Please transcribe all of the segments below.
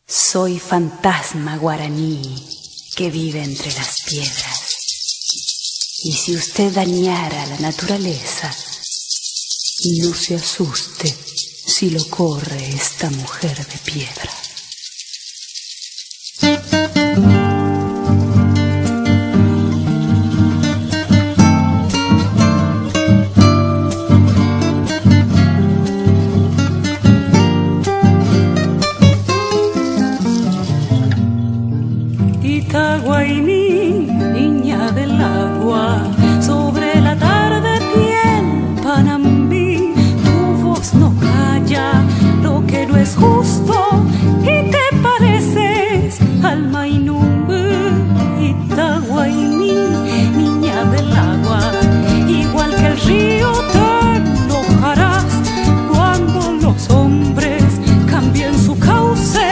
Soy fantasma guaraní que vive entre las piedras. Y si usted dañara la naturaleza, no se asuste si lo corre esta mujer de piedra. Itaguaini, niña del agua, sobre la tarde piel Panambí, tu voz no calla lo que no es justo y te pareces al Mainumbe. Itaguaini, niña del agua, igual que el río te enojarás cuando los hombres cambien su cauce,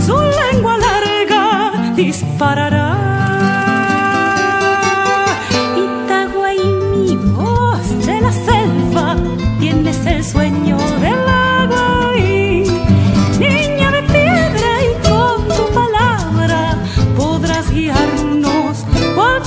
su lengua larga disparará. Itaguaini, voz de la selva, tienes el sueño del agua y niña de piedra, y con tu palabra podrás guiarnos al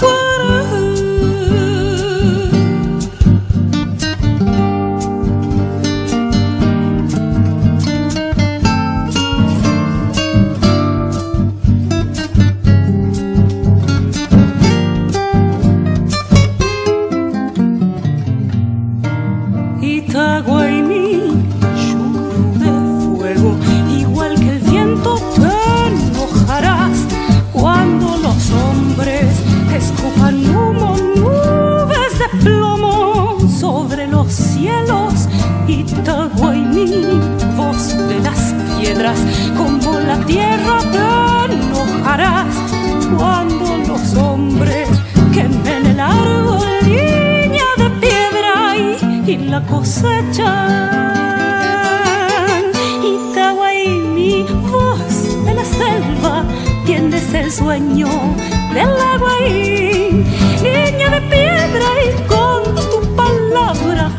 Itaguaini, churro de fuego, igual que el viento te enojarás cuando los hombres escupan humo, nubes de plomo sobre los cielos. Itaguaini, voz de las piedras, como la tierra te enojarás cuando los hombres quemen el árbol, niña de piedra, y la cosecha. Itaguaini, voz de la selva, tienes el sueño del agua y niña de piedra, y con tu palabra